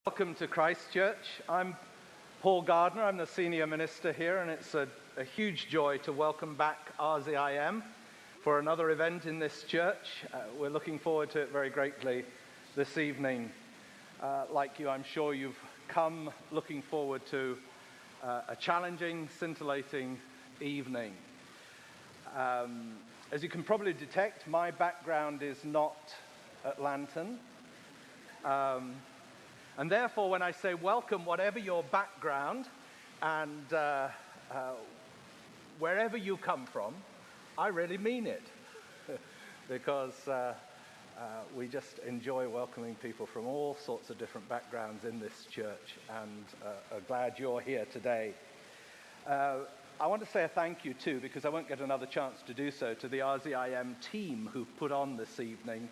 Welcome to Christ Church. I'm Paul Gardner. I'm the senior minister here, and it's a huge joy to welcome back RZIM for another event in this church. We're looking forward to it very greatly this evening. Like you, I'm sure you've come looking forward to a challenging, scintillating evening. As you can probably detect, my background is not Atlantan. And therefore, when I say welcome, whatever your background and wherever you come from, I really mean it. Because we just enjoy welcoming people from all sorts of different backgrounds in this church, and are glad you're here today. I want to say a thank you too, because I won't get another chance to do so, to the RZIM team who've put on this evening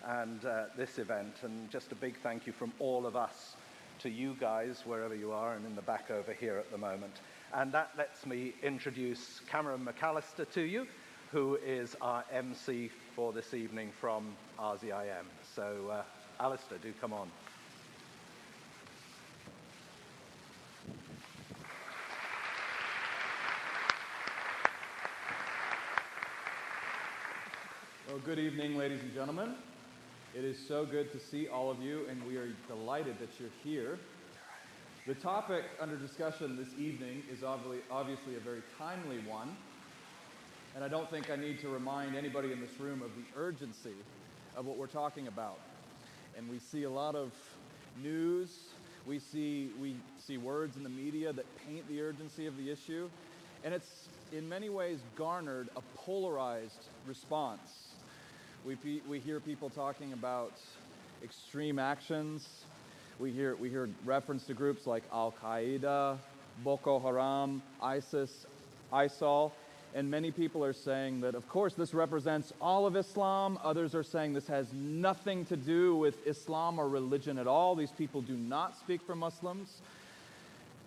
and this event, and just a big thank you from all of us to you guys, wherever you are, and in the back over here at the moment. And that lets me introduce Cameron McAllister to you, who is our MC for this evening from RZIM. So, Alistair, do come on. Well, good evening, ladies and gentlemen. It is so good to see all of you, and we are delighted that you're here. The topic under discussion this evening is obviously a very timely one, and I don't think I need to remind anybody in this room of the urgency of what we're talking about. And we see a lot of news, we see words in the media that paint the urgency of the issue, and it's in many ways garnered a polarized response. We hear people talking about extreme actions. We hear reference to groups like Al-Qaeda, Boko Haram, ISIS, ISIL, and many people are saying that, of course, this represents all of Islam. Others are saying this has nothing to do with Islam or religion at all. These people do not speak for Muslims.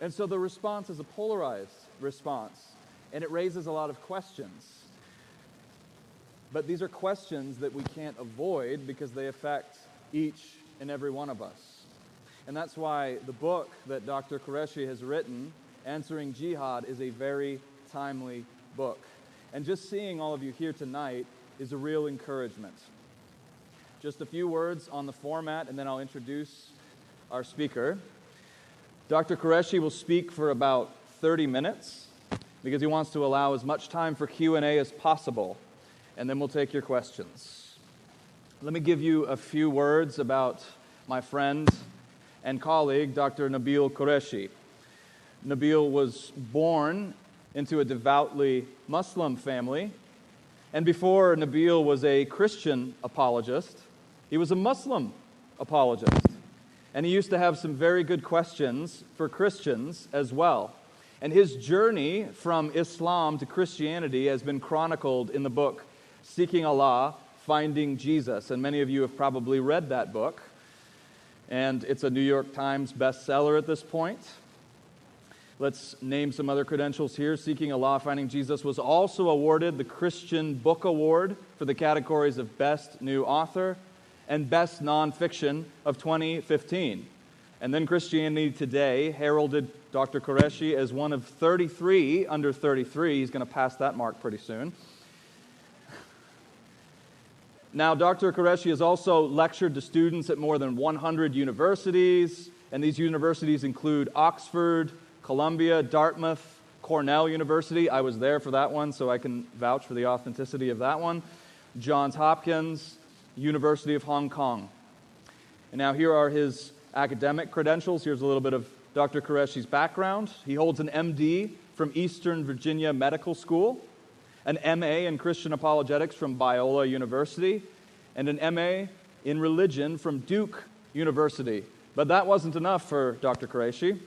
And so the response is a polarized response, and it raises a lot of questions. But these are questions that we can't avoid because they affect each and every one of us. And that's why the book that Dr. Qureshi has written, Answering Jihad, is a very timely book. And just seeing all of you here tonight is a real encouragement. Just a few words on the format, and then I'll introduce our speaker. Dr. Qureshi will speak for about 30 minutes because he wants to allow as much time for Q&A as possible. And then we'll take your questions. Let me give you a few words about my friend and colleague, Dr. Nabeel Qureshi. Nabeel was born into a devoutly Muslim family, and before Nabeel was a Christian apologist, he was a Muslim apologist. And he used to have some very good questions for Christians as well. And his journey from Islam to Christianity has been chronicled in the book Seeking Allah, Finding Jesus. And many of you have probably read that book. And it's a New York Times bestseller at this point. Let's name some other credentials here. Seeking Allah, Finding Jesus was also awarded the Christian Book Award for the categories of Best New Author and Best Nonfiction of 2015. And then Christianity Today heralded Dr. Qureshi as one of 33 under 33. He's going to pass that mark pretty soon. Now, Dr. Qureshi has also lectured to students at more than 100 universities, and these universities include Oxford, Columbia, Dartmouth, Cornell University. I was there for that one, so I can vouch for the authenticity of that one. Johns Hopkins, University of Hong Kong. And now here are his academic credentials. Here's a little bit of Dr. Qureshi's background. He holds an MD from Eastern Virginia Medical School, an MA in Christian Apologetics from Biola University, and an MA in Religion from Duke University. But that wasn't enough for Dr. Qureshi.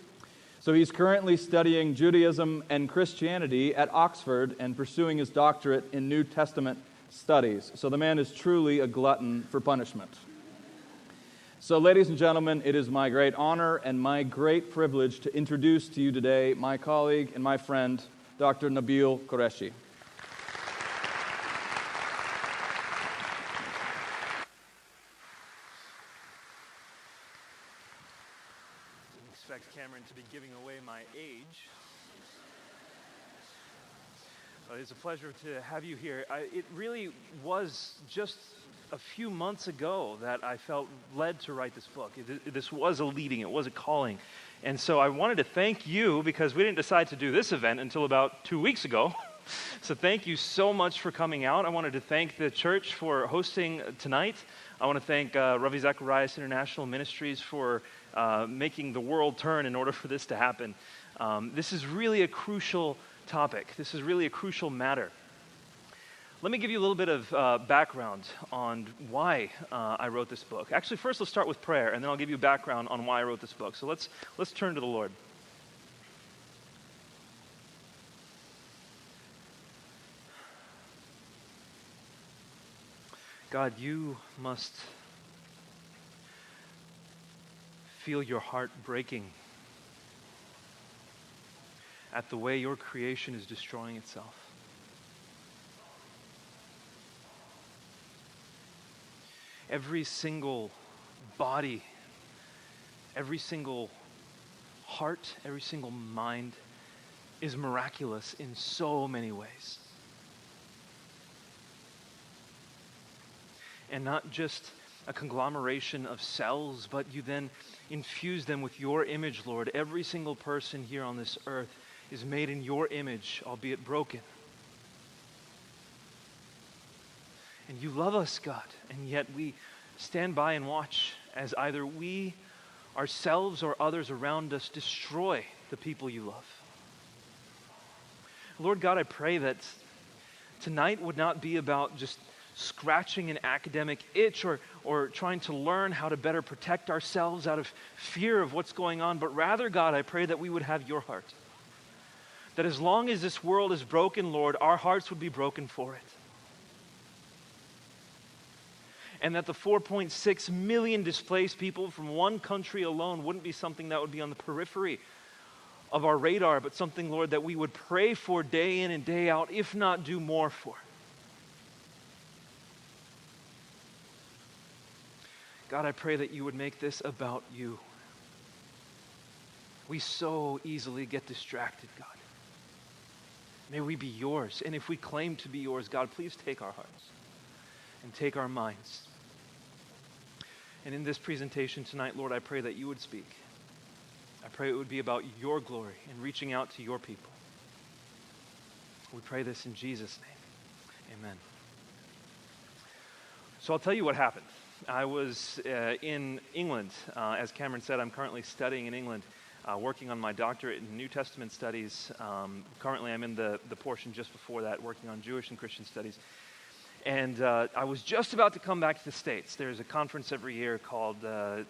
So he's currently studying Judaism and Christianity at Oxford and pursuing his doctorate in New Testament studies. So the man is truly a glutton for punishment. So ladies and gentlemen, it is my great honor and my great privilege to introduce to you today my colleague and my friend, Dr. Nabeel Qureshi. expect Cameron to be giving away my age. But it's a pleasure to have you here. It really was just a few months ago that I felt led to write this book. This was a leading, it was a calling. And so I wanted to thank you, because we didn't decide to do this event until about 2 weeks ago. So thank you so much for coming out. I wanted to thank the church for hosting tonight. I want to thank Ravi Zacharias International Ministries for making the world turn in order for this to happen. This is really a crucial topic. This is really a crucial matter. Let me give you a little bit of background on why I wrote this book. Actually, first let's start with prayer, and then I'll give you background on why I wrote this book. So let's turn to the Lord. God, you must feel your heart breaking at the way your creation is destroying itself. Every single body, every single heart, every single mind is miraculous in so many ways. And not just a conglomeration of cells, but you then infuse them with your image, Lord. Every single person here on this earth is made in your image, albeit broken. And you love us, God, and yet we stand by and watch as either we, ourselves, or others around us destroy the people you love. Lord God, I pray that tonight would not be about just scratching an academic itch or trying to learn how to better protect ourselves out of fear of what's going on, but rather, God, I pray that we would have your heart. That as long as this world is broken, Lord, our hearts would be broken for it. And that the 4.6 million displaced people from one country alone wouldn't be something that would be on the periphery of our radar, but something, Lord, that we would pray for day in and day out, if not do more for. God, I pray that you would make this about you. We so easily get distracted, God. May we be yours. And if we claim to be yours, God, please take our hearts and take our minds. And in this presentation tonight, Lord, I pray that you would speak. I pray it would be about your glory and reaching out to your people. We pray this in Jesus' name. Amen. So I'll tell you what happened. I was in England. As Cameron said, I'm currently studying in England, working on my doctorate in New Testament studies. Currently, I'm in the portion just before that, working on Jewish and Christian studies. And I was just about to come back to the States. There's a conference every year called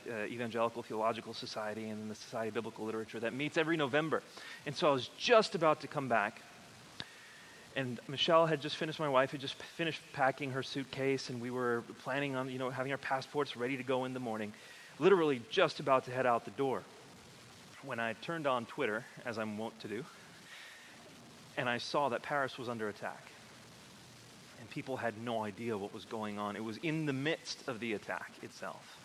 Evangelical Theological Society and the Society of Biblical Literature that meets every November. And so I was just about to come back. And Michelle had just finished, my wife had just finished packing her suitcase, and we were planning on, having our passports ready to go in the morning, literally just about to head out the door. When I turned on Twitter, as I'm wont to do, and I saw that Paris was under attack. And people had no idea what was going on. It was in the midst of the attack itself.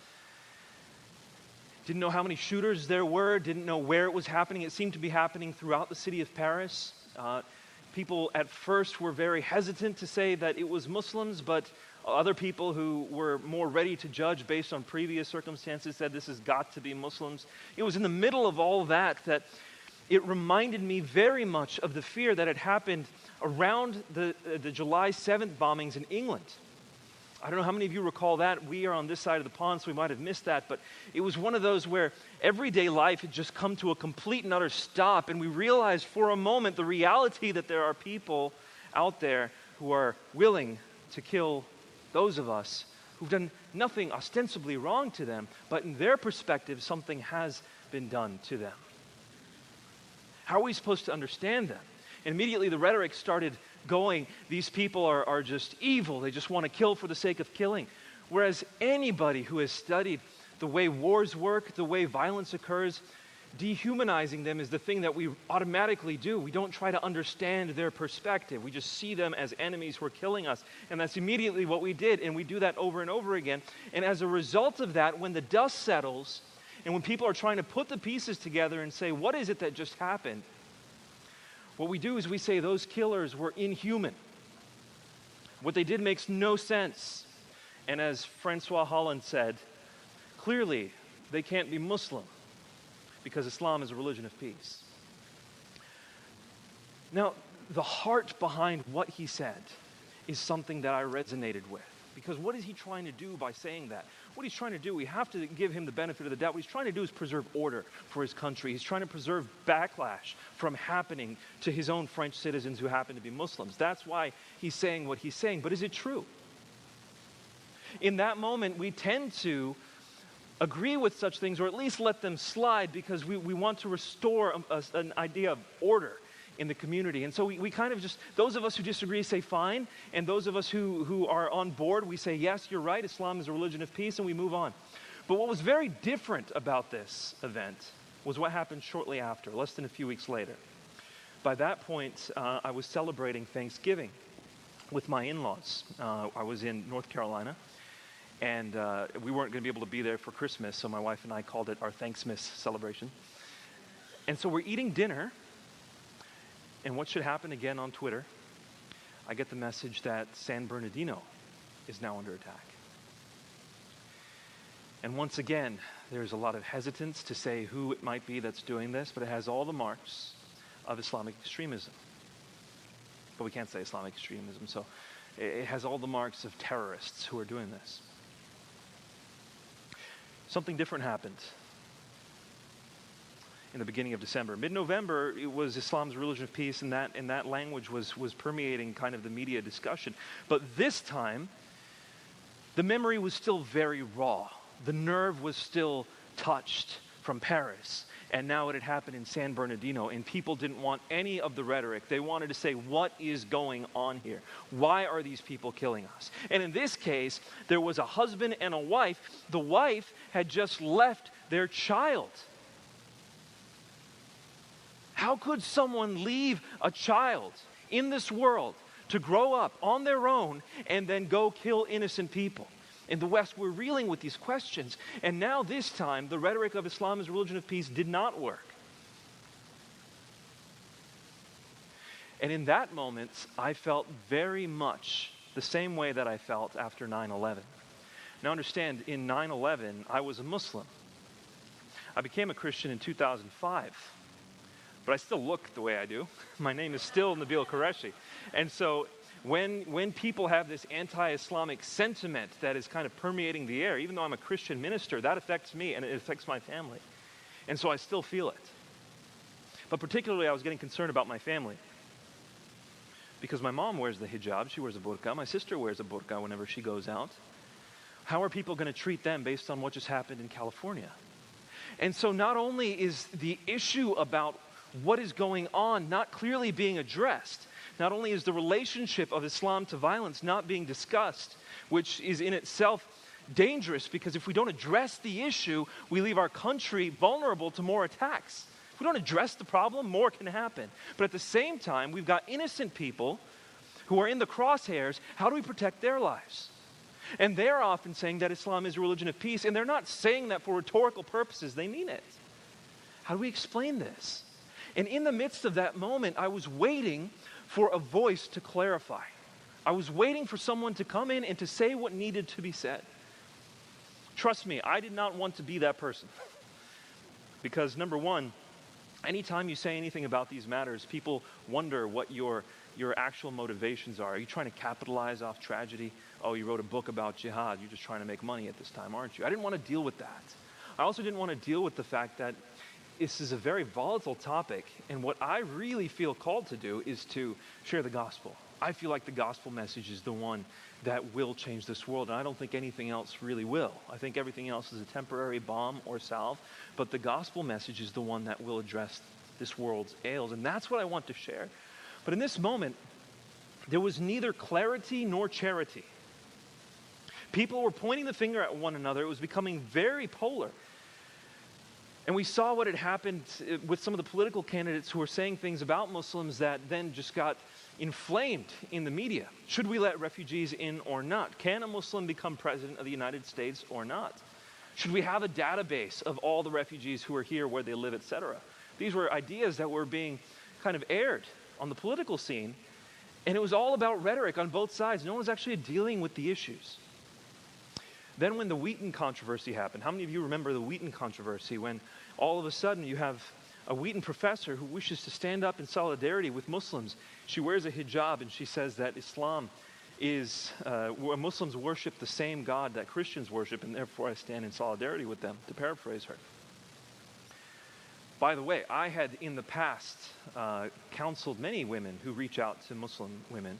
Didn't know how many shooters there were, didn't know where it was happening. It seemed to be happening throughout the city of Paris. People at first were very hesitant to say that it was Muslims, but other people who were more ready to judge based on previous circumstances said this has got to be Muslims. It was in the middle of all that it reminded me very much of the fear that had happened around the July 7th bombings in England. I don't know how many of you recall that. We are on this side of the pond, so we might have missed that, but it was one of those where everyday life had just come to a complete and utter stop, and we realized for a moment the reality that there are people out there who are willing to kill those of us who've done nothing ostensibly wrong to them, but in their perspective, something has been done to them. How are we supposed to understand that? And immediately the rhetoric started going, these people are just evil. They just want to kill for the sake of killing. Whereas anybody who has studied the way wars work, the way violence occurs, dehumanizing them is the thing that we automatically do. We don't try to understand their perspective. We just see them as enemies who are killing us. And that's immediately what we did. And we do that over and over again. And as a result of that, when the dust settles And when people are trying to put the pieces together and say, what is it that just happened? What we do is we say those killers were inhuman. What they did makes no sense. And as Francois Holland said, clearly they can't be Muslim because Islam is a religion of peace. Now, the heart behind what he said is something that I resonated with. Because what is he trying to do by saying that? What he's trying to do, we have to give him the benefit of the doubt. What he's trying to do is preserve order for his country. He's trying to preserve backlash from happening to his own French citizens who happen to be Muslims. That's why he's saying what he's saying. But is it true? In that moment, we tend to agree with such things, or at least let them slide, because we want to restore an idea of order in the community. And so we kind of just, those of us who disagree say fine, and those of us who are on board, we say, yes, you're right, Islam is a religion of peace, and we move on. But what was very different about this event was what happened shortly after, less than a few weeks later. By that point, I was celebrating Thanksgiving with my in-laws. I was in North Carolina, and we weren't going to be able to be there for Christmas, so my wife and I called it our Thanksmas celebration. And so we're eating dinner, and what should happen again on Twitter, I get the message that San Bernardino is now under attack. And once again, there's a lot of hesitance to say who it might be that's doing this, but it has all the marks of Islamic extremism. But we can't say Islamic extremism, so it has all the marks of terrorists who are doing this. Something different happened in the beginning of December. Mid-November, it was Islam's religion of peace, and that language was permeating kind of the media discussion. But this time, the memory was still very raw. The nerve was still touched from Paris. And now it had happened in San Bernardino, and people didn't want any of the rhetoric. They wanted to say, what is going on here? Why are these people killing us? And in this case, there was a husband and a wife. The wife had just left their child. How could someone leave a child in this world to grow up on their own and then go kill innocent people? In the West, we're reeling with these questions. And now this time, the rhetoric of Islam as a religion of peace did not work. And in that moment, I felt very much the same way that I felt after 9/11. Now understand, in 9/11, I was a Muslim. I became a Christian in 2005. But I still look the way I do. My name is still Nabeel Qureshi. And so when people have this anti-Islamic sentiment that is kind of permeating the air, even though I'm a Christian minister, that affects me and it affects my family. And so I still feel it. But particularly I was getting concerned about my family. Because my mom wears the hijab, she wears a burqa. My sister wears a burqa whenever she goes out. How are people going to treat them based on what just happened in California? And so not only is the issue about what is going on not clearly being addressed, not only is the relationship of Islam to violence not being discussed, which is in itself dangerous, because if we don't address the issue, we leave our country vulnerable to more attacks. If we don't address the problem, more can happen. But at the same time, we've got innocent people who are in the crosshairs. How do we protect their lives? And they're often saying that Islam is a religion of peace, and they're not saying that for rhetorical purposes. They mean it. How do we explain this? And in the midst of that moment, I was waiting for a voice to clarify. I was waiting for someone to come in and to say what needed to be said. Trust me, I did not want to be that person. Because number one, anytime you say anything about these matters, people wonder what your actual motivations are. Are you trying to capitalize off tragedy? Oh, you wrote a book about jihad. You're just trying to make money at this time, aren't you? I didn't want to deal with that. I also didn't want to deal with the fact that this is a very volatile topic, and what I really feel called to do is to share the gospel. I feel like the gospel message is the one that will change this world, and I don't think anything else really will. I think everything else is a temporary balm or salve, but the gospel message is the one that will address this world's ails, and that's what I want to share. But in this moment, there was neither clarity nor charity. People were pointing the finger at one another. It was becoming very polar. And we saw what had happened with some of the political candidates who were saying things about Muslims that then just got inflamed in the media. Should we let refugees in or not? Can a Muslim become president of the United States or not? Should we have a database of all the refugees who are here, where they live, etc.? These were ideas that were being kind of aired on the political scene, and it was all about rhetoric on both sides. No one was actually dealing with the issues. Then when the Wheaton controversy happened, how many of you remember the Wheaton controversy, when all of a sudden you have a Wheaton professor who wishes to stand up in solidarity with Muslims? She wears a hijab and she says that Islam is, Muslims worship the same God that Christians worship, and therefore I stand in solidarity with them, to paraphrase her. By the way, I had in the past counseled many women who reach out to Muslim women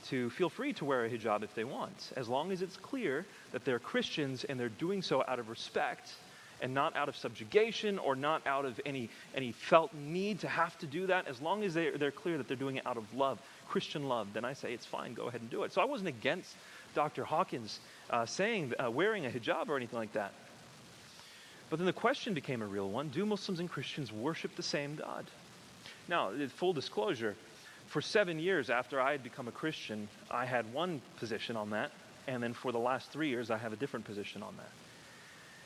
to feel free to wear a hijab if they want, as long as it's clear that they're Christians and they're doing so out of respect and not out of subjugation or not out of any felt need to have to do that. As long as they're clear that they're doing it out of love, Christian love, then I say it's fine, go ahead and do it. So I wasn't against Dr. Hawkins saying wearing a hijab or anything like that. But then the question became a real one: do Muslims and Christians worship the same God? Now, full disclosure, for 7 years after I had become a Christian, I had one position on that, and then for the last 3 years, I have a different position on that.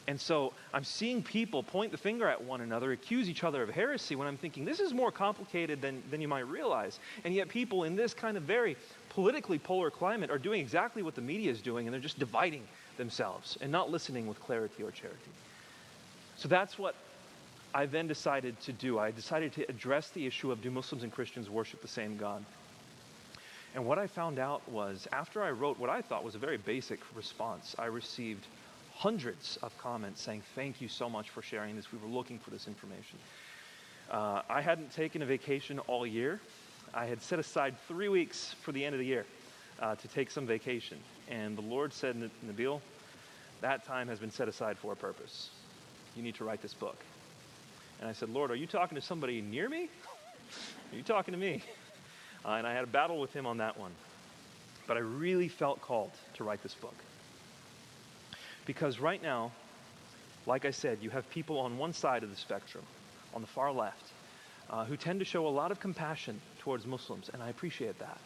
And so I'm seeing people point the finger at one another, accuse each other of heresy, when I'm thinking, this is more complicated than you might realize. And yet people in this kind of very politically polar climate are doing exactly what the media is doing, and they're just dividing themselves and not listening with clarity or charity. So that's what I then decided to do. I decided to address the issue of, do Muslims and Christians worship the same God? And what I found out was, after I wrote what I thought was a very basic response, I received hundreds of comments saying, thank you so much for sharing this. We were looking for this information. I hadn't taken a vacation all year. I had set aside 3 weeks for the end of the year to take some vacation. And the Lord said, Nabeel, that time has been set aside for a purpose. You need to write this book. And I said, Lord, are you talking to somebody near me? Are you talking to me? And I had a battle with him on that one. But I really felt called to write this book. Because right now, like I said, you have people on one side of the spectrum, on the far left, who tend to show a lot of compassion towards Muslims, and I appreciate that.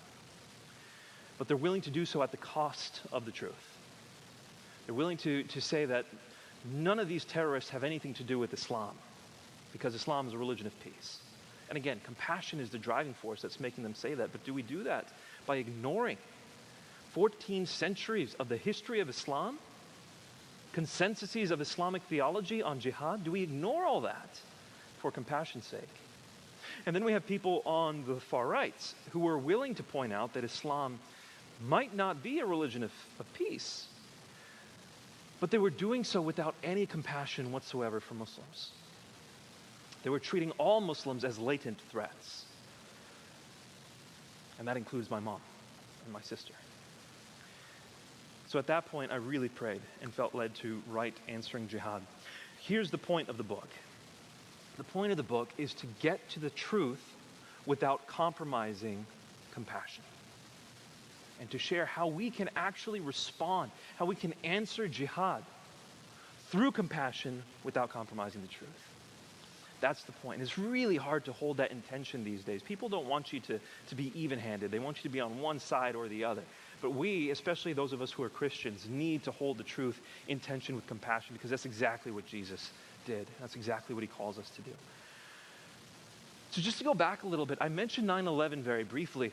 But they're willing to do so at the cost of the truth. They're willing to say that none of these terrorists have anything to do with Islam, because Islam is a religion of peace. And again, compassion is the driving force that's making them say that. But do we do that by ignoring 14 centuries of the history of Islam, consensuses of Islamic theology on jihad? Do we ignore all that for compassion's sake? And then we have people on the far right who are willing to point out that Islam might not be a religion of peace, but they were doing so without any compassion whatsoever for Muslims. They were treating all Muslims as latent threats. And that includes my mom and my sister. So at that point, I really prayed and felt led to write Answering Jihad. Here's the point of the book. The point of the book is to get to the truth without compromising compassion, and to share how we can actually respond, how we can answer jihad through compassion without compromising the truth. That's the point. And it's really hard to hold that intention these days. People don't want you to be even-handed. They want you to be on one side or the other. But we, especially those of us who are Christians, need to hold the truth in tension with compassion, because that's exactly what Jesus did. That's exactly what he calls us to do. So just to go back a little bit, I mentioned 9/11 very briefly.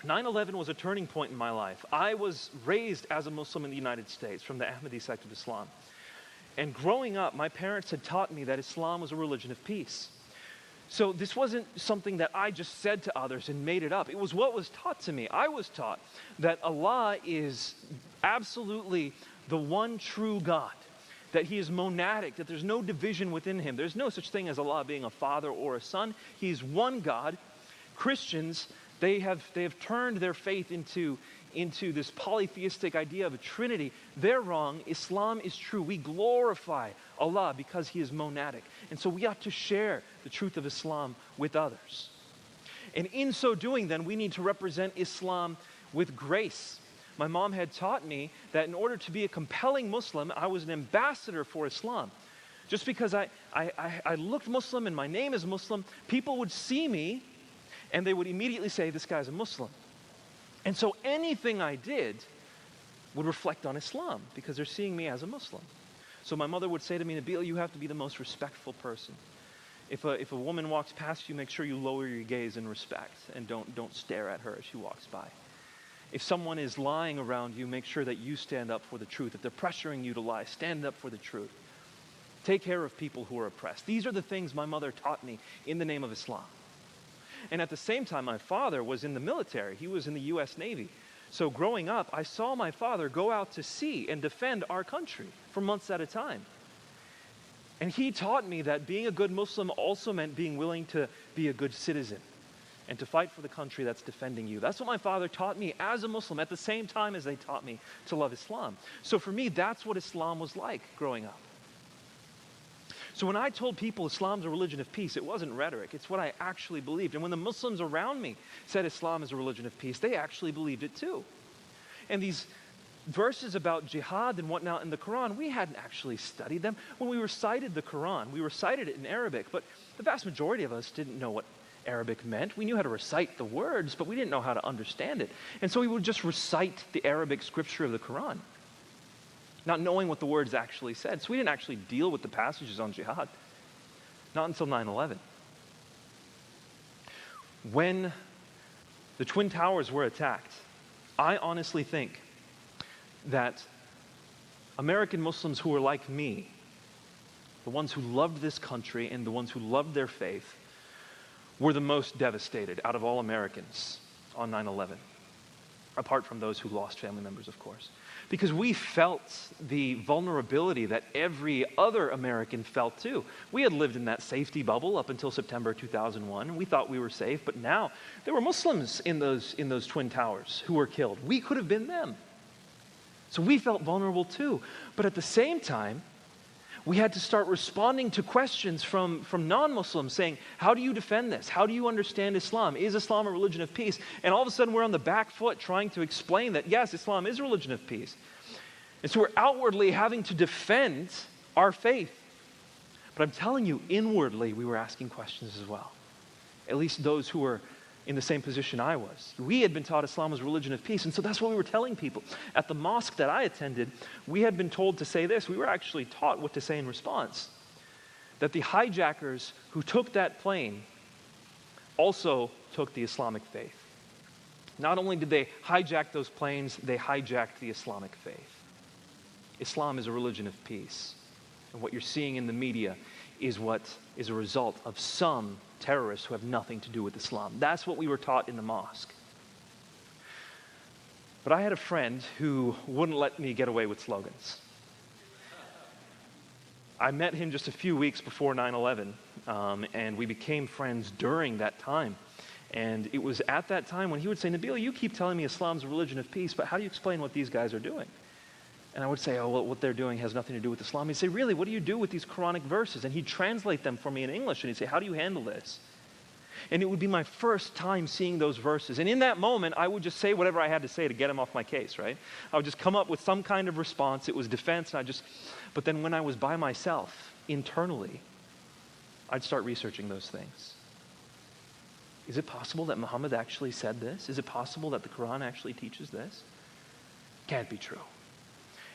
9/11 was a turning point in my life. I was raised as a Muslim in the United States from the Ahmadi sect of Islam. And growing up, my parents had taught me that Islam was a religion of peace. So this wasn't something that I just said to others and made it up. It was what was taught to me. I was taught that Allah is absolutely the one true God, that he is monadic, that there's no division within him. There's no such thing as Allah being a father or a son. He's one God. Christians, they have turned their faith into this polytheistic idea of a trinity. They're wrong. Islam is true. We glorify Allah because he is monadic. And so we ought to share the truth of Islam with others. And in so doing, then, we need to represent Islam with grace. My mom had taught me that in order to be a compelling Muslim, I was an ambassador for Islam. Just because I looked Muslim and my name is Muslim, people would see me and they would immediately say, this guy's a Muslim. And so anything I did would reflect on Islam because they're seeing me as a Muslim. So my mother would say to me, Nabeel, you have to be the most respectful person. If a woman walks past you, make sure you lower your gaze in respect and don't stare at her as she walks by. If someone is lying around you, make sure that you stand up for the truth. If they're pressuring you to lie, stand up for the truth. Take care of people who are oppressed. These are the things my mother taught me in the name of Islam. And at the same time, my father was in the military. He was in the U.S. Navy. So growing up, I saw my father go out to sea and defend our country for months at a time. And he taught me that being a good Muslim also meant being willing to be a good citizen and to fight for the country that's defending you. That's what my father taught me as a Muslim at the same time as they taught me to love Islam. So for me, that's what Islam was like growing up. So when I told people Islam's a religion of peace, it wasn't rhetoric. It's what I actually believed. And when the Muslims around me said Islam is a religion of peace, they actually believed it too. And these verses about jihad and whatnot in the Quran, we hadn't actually studied them. When we recited the Quran, we recited it in Arabic, but the vast majority of us didn't know what Arabic meant. We knew how to recite the words, but we didn't know how to understand it. And so we would just recite the Arabic scripture of the Quran, not knowing what the words actually said. So we didn't actually deal with the passages on jihad, not until 9/11. When the Twin Towers were attacked, I honestly think that American Muslims who were like me, the ones who loved this country and the ones who loved their faith, were the most devastated out of all Americans on 9/11, apart from those who lost family members, of course. Because we felt the vulnerability that every other American felt too. We had lived in that safety bubble up until September 2001, and we thought we were safe, but now there were Muslims in those Twin Towers who were killed. We could have been them. So we felt vulnerable too. But at the same time, we had to start responding to questions from non-Muslims saying, how do you defend this? How do you understand Islam? Is Islam a religion of peace? And all of a sudden we're on the back foot trying to explain that, yes, Islam is a religion of peace. And so we're outwardly having to defend our faith. But I'm telling you, inwardly we were asking questions as well. At least those who were in the same position I was. We had been taught Islam was a religion of peace, and so that's what we were telling people. At the mosque that I attended, we had been told to say this. We were actually taught what to say in response. That the hijackers who took that plane also took the Islamic faith. Not only did they hijack those planes, they hijacked the Islamic faith. Islam is a religion of peace. And what you're seeing in the media is what is a result of some terrorists who have nothing to do with Islam. That's what we were taught in the mosque. But I had a friend who wouldn't let me get away with slogans. I met him just a few weeks before 9/11, and we became friends during that time. And it was at that time when he would say, Nabeel, you keep telling me Islam's a religion of peace, but how do you explain what these guys are doing? And I would say, oh, well, what they're doing has nothing to do with Islam. He'd say, really, what do you do with these Quranic verses? And he'd translate them for me in English, and he'd say, how do you handle this? And it would be my first time seeing those verses. And in that moment, I would just say whatever I had to say to get him off my case, right? I would just come up with some kind of response. It was defense, and but then when I was by myself, internally, I'd start researching those things. Is it possible that Muhammad actually said this? Is it possible that the Quran actually teaches this? Can't be true.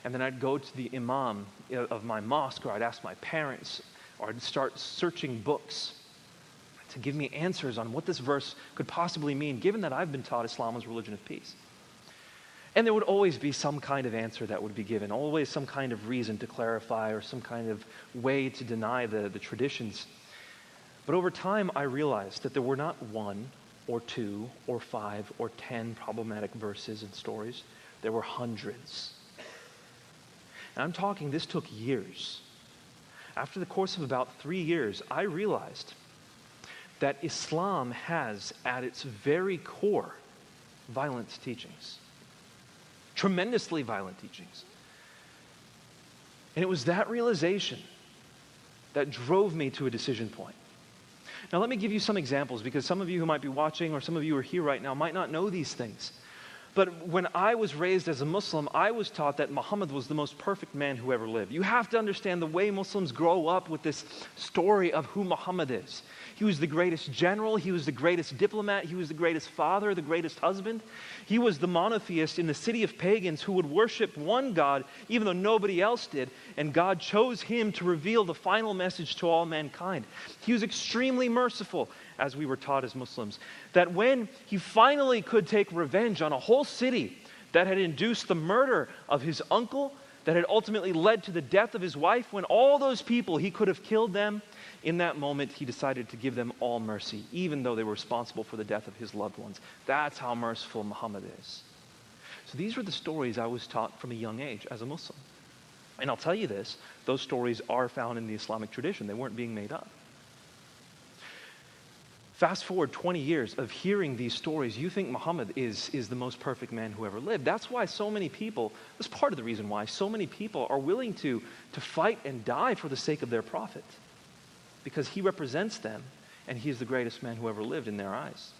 And then I'd go to the imam of my mosque, or I'd ask my parents, or I'd start searching books to give me answers on what this verse could possibly mean, given that I've been taught Islam is a religion of peace. And there would always be some kind of answer that would be given, always some kind of reason to clarify or some kind of way to deny the traditions. But over time, I realized that there were not 1 or 2 or 5 or 10 problematic verses and stories. There were hundreds. And I'm talking, this took years. After the course of about 3 years, I realized that Islam has at its very core violent teachings. Tremendously violent teachings. And it was that realization that drove me to a decision point. Now let me give you some examples, because some of you who might be watching or some of you who are here right now might not know these things. But when I was raised as a Muslim, I was taught that Muhammad was the most perfect man who ever lived. You have to understand the way Muslims grow up with this story of who Muhammad is. He was the greatest general, he was the greatest diplomat, he was the greatest father, the greatest husband. He was the monotheist in the city of pagans who would worship one God even though nobody else did, and God chose him to reveal the final message to all mankind. He was extremely merciful, as we were taught as Muslims, that when he finally could take revenge on a whole city that had induced the murder of his uncle, that had ultimately led to the death of his wife, when all those people, he could have killed them, in that moment he decided to give them all mercy, even though they were responsible for the death of his loved ones. That's how merciful Muhammad is. So these were the stories I was taught from a young age as a Muslim. And I'll tell you this, those stories are found in the Islamic tradition. They weren't being made up. Fast forward 20 years of hearing these stories, you think Muhammad is the most perfect man who ever lived. That's why so many people, that's part of the reason why so many people are willing to fight and die for the sake of their prophet. Because he represents them, and he is the greatest man who ever lived in their eyes.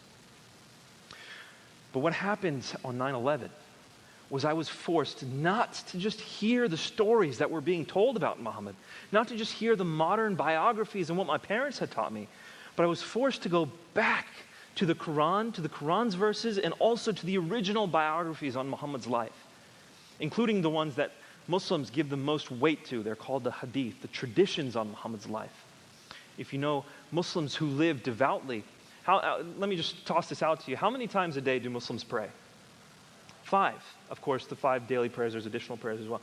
But what happened on 9/11 was I was forced not to just hear the stories that were being told about Muhammad, not to just hear the modern biographies and what my parents had taught me, but I was forced to go back to the Quran, to the Quran's verses, and also to the original biographies on Muhammad's life, including the ones that Muslims give the most weight to. They're called the hadith, the traditions on Muhammad's life. If you know Muslims who live devoutly, let me just toss this out to you. How many times a day do Muslims pray? 5. Of course, the 5 daily prayers, there's additional prayers as well.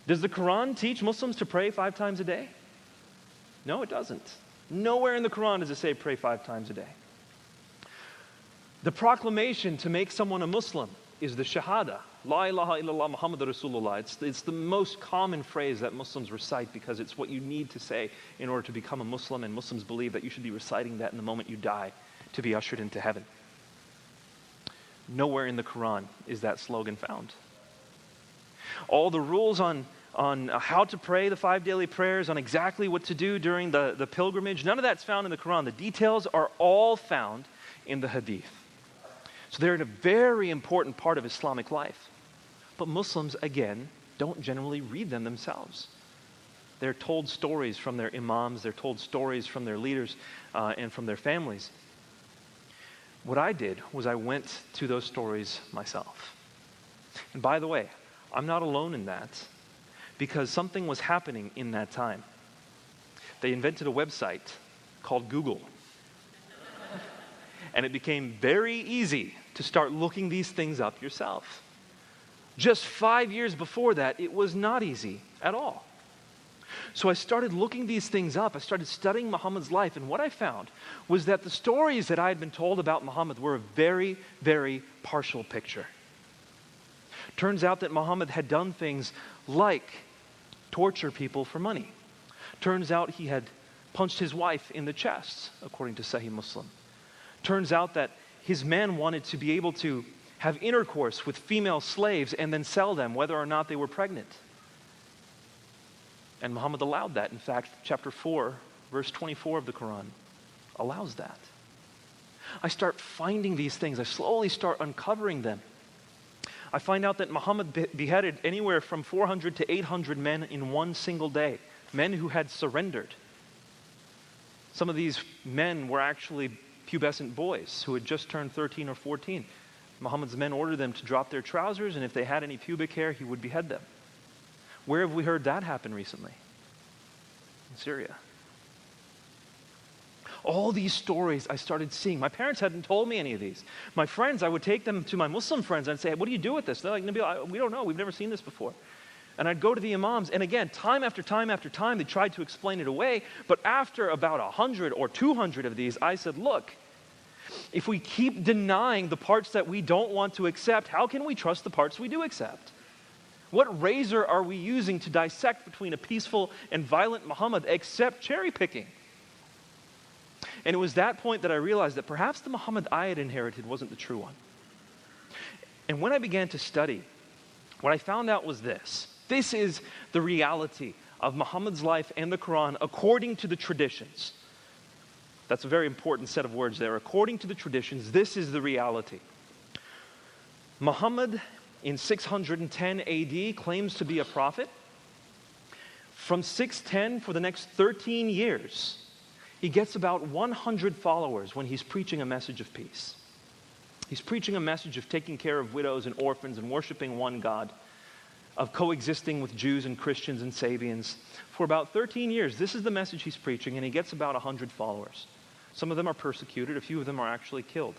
Does the Quran teach Muslims to pray 5 times a day? No, it doesn't. Nowhere in the Quran does it say pray 5 times a day. The proclamation to make someone a Muslim is the Shahada. La ilaha illallah Muhammad Rasulullah. It's the most common phrase that Muslims recite because it's what you need to say in order to become a Muslim, and Muslims believe that you should be reciting that in the moment you die to be ushered into heaven. Nowhere in the Quran is that slogan found. All the rules on how to pray the 5 daily prayers, on exactly what to do during the pilgrimage, none of that's found in the Quran. The details are all found in the hadith. So they're a very important part of Islamic life. But Muslims, again, don't generally read them themselves. They're told stories from their imams, they're told stories from their leaders and from their families. What I did was I went to those stories myself. And by the way, I'm not alone in that, because something was happening in that time. They invented a website called Google. And it became very easy to start looking these things up yourself. Just 5 years before that, it was not easy at all. So I started looking these things up. I started studying Muhammad's life, and what I found was that the stories that I had been told about Muhammad were a very, very partial picture. Turns out that Muhammad had done things like torture people for money. Turns out he had punched his wife in the chest, according to Sahih Muslim. Turns out that his men wanted to be able to have intercourse with female slaves and then sell them, whether or not they were pregnant. And Muhammad allowed that. In fact, chapter 4, verse 24 of the Quran allows that. I start finding these things. I slowly start uncovering them. I find out that Muhammad beheaded anywhere from 400 to 800 men in one single day, men who had surrendered. Some of these men were actually pubescent boys who had just turned 13 or 14. Muhammad's men ordered them to drop their trousers, and if they had any pubic hair, he would behead them. Where have we heard that happen recently? In Syria. All these stories I started seeing. My parents hadn't told me any of these. My friends, I would take them to my Muslim friends and I'd say, what do you do with this? They're like, Nabeel, we don't know. We've never seen this before. And I'd go to the imams, and again, time after time after time, they tried to explain it away. But after about 100 or 200 of these, I said, look, if we keep denying the parts that we don't want to accept, how can we trust the parts we do accept? What razor are we using to dissect between a peaceful and violent Muhammad except cherry picking? And it was that point that I realized that perhaps the Muhammad I had inherited wasn't the true one. And when I began to study, what I found out was this. This is the reality of Muhammad's life and the Quran according to the traditions. That's a very important set of words there. According to the traditions, this is the reality. Muhammad, in 610 AD, claims to be a prophet. From 610, for the next 13 years, he gets about 100 followers when he's preaching a message of peace. He's preaching a message of taking care of widows and orphans and worshiping one God, of coexisting with Jews and Christians and Sabians. For about 13 years, this is the message he's preaching, and he gets about 100 followers. Some of them are persecuted, a few of them are actually killed.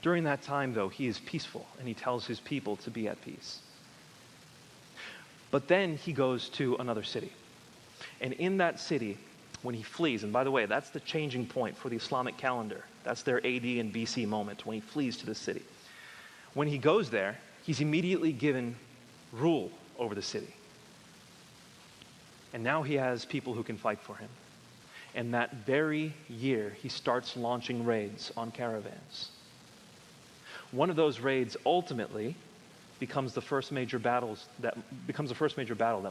During that time, though, he is peaceful, and he tells his people to be at peace. But then he goes to another city. And in that city, when he flees, and by the way, that's the changing point for the Islamic calendar. That's their AD and BC moment, when he flees to the city. When he goes there, he's immediately given rule over the city. And now he has people who can fight for him. And that very year, he starts launching raids on caravans. One of those raids ultimately becomes the first major battle that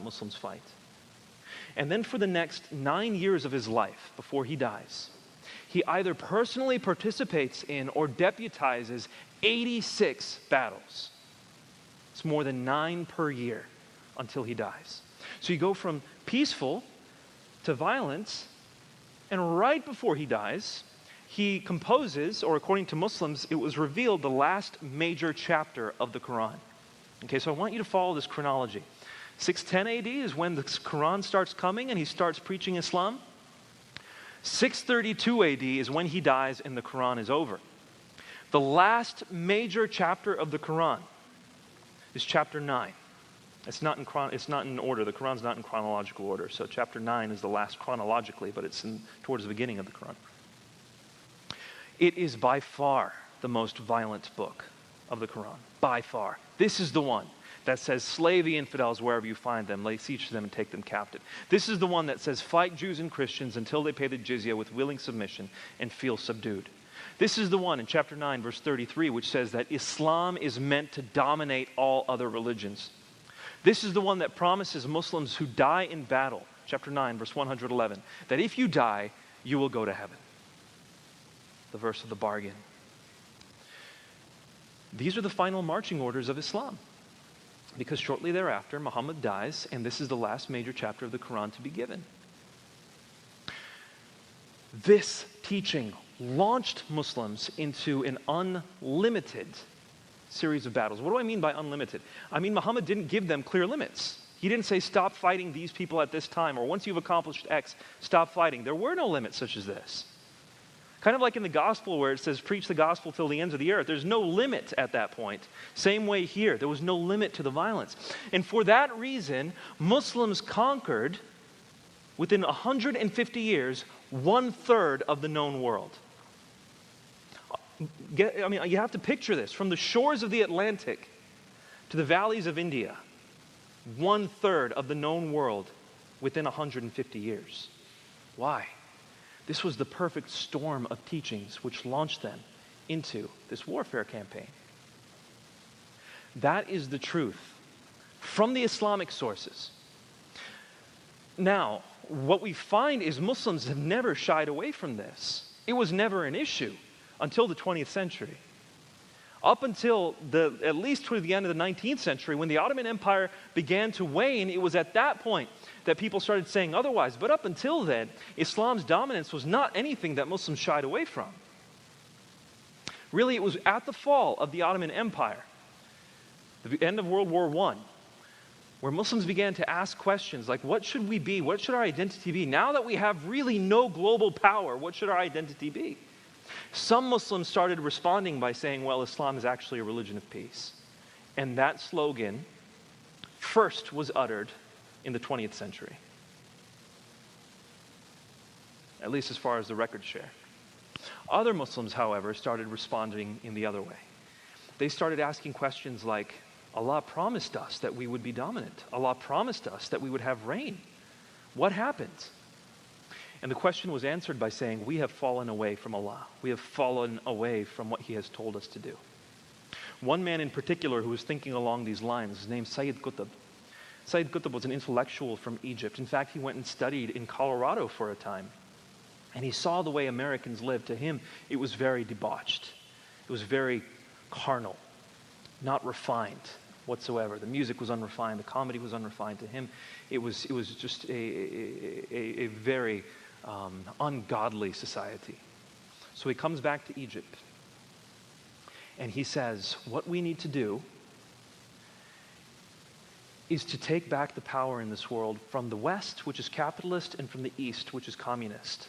Muslims fight. And then for the next 9 years of his life, before he dies, he either personally participates in or deputizes 86 battles. It's more than 9 per year until he dies. So you go from peaceful to violence, and right before he dies, he composes, or according to Muslims, it was revealed, the last major chapter of the Quran. Okay, so I want you to follow this chronology. 610 AD is when the Quran starts coming and he starts preaching Islam. 632 AD is when he dies and the Quran is over. The last major chapter of the Quran is chapter 9. It's not in order. The Quran's not in chronological order. So chapter 9 is the last chronologically, but it's towards the beginning of the Quran. It is by far the most violent book of the Quran. By far. This is the one that says, slay the infidels wherever you find them, lay siege to them and take them captive. This is the one that says, fight Jews and Christians until they pay the jizya with willing submission and feel subdued. This is the one in chapter 9, verse 33, which says that Islam is meant to dominate all other religions. This is the one that promises Muslims who die in battle, chapter 9, verse 111, that if you die, you will go to heaven. The verse of the bargain. These are the final marching orders of Islam. Because shortly thereafter, Muhammad dies, and this is the last major chapter of the Quran to be given. This teaching launched Muslims into an unlimited series of battles. What do I mean by unlimited? I mean, Muhammad didn't give them clear limits. He didn't say, stop fighting these people at this time, or once you've accomplished X, stop fighting. There were no limits such as this. Kind of like in the gospel where it says, preach the gospel till the ends of the earth. There's no limit at that point. Same way here. There was no limit to the violence. And for that reason, Muslims conquered, within 150 years, 1/3 of the known world. You have to picture this. From the shores of the Atlantic to the valleys of India, 1/3 of the known world within 150 years. Why? This was the perfect storm of teachings which launched them into this warfare campaign. That is the truth from the Islamic sources. Now, what we find is Muslims have never shied away from this. It was never an issue until the 20th century. Up until at least toward the end of the 19th century, when the Ottoman Empire began to wane, it was at that point that people started saying otherwise. But up until then, Islam's dominance was not anything that Muslims shied away from. Really, it was at the fall of the Ottoman Empire, the end of World War I, where Muslims began to ask questions like, what should we be? What should our identity be? Now that we have really no global power, what should our identity be? Some Muslims started responding by saying, well, Islam is actually a religion of peace. And that slogan first was uttered in the 20th century. At least as far as the records share. Other Muslims, however, started responding in the other way. They started asking questions like, Allah promised us that we would be dominant. Allah promised us that we would have reign. What happened? And the question was answered by saying, we have fallen away from Allah. We have fallen away from what He has told us to do. One man in particular who was thinking along these lines is named Sayyid Qutb. Sayyid Qutb was an intellectual from Egypt. In fact, he went and studied in Colorado for a time. And he saw the way Americans lived. To him, it was very debauched. It was very carnal. not refined whatsoever. The music was unrefined, the comedy was unrefined. To him, it was just a very ungodly society. So he comes back to Egypt, and he says, what we need to do is to take back the power in this world from the West, which is capitalist, and from the East, which is communist.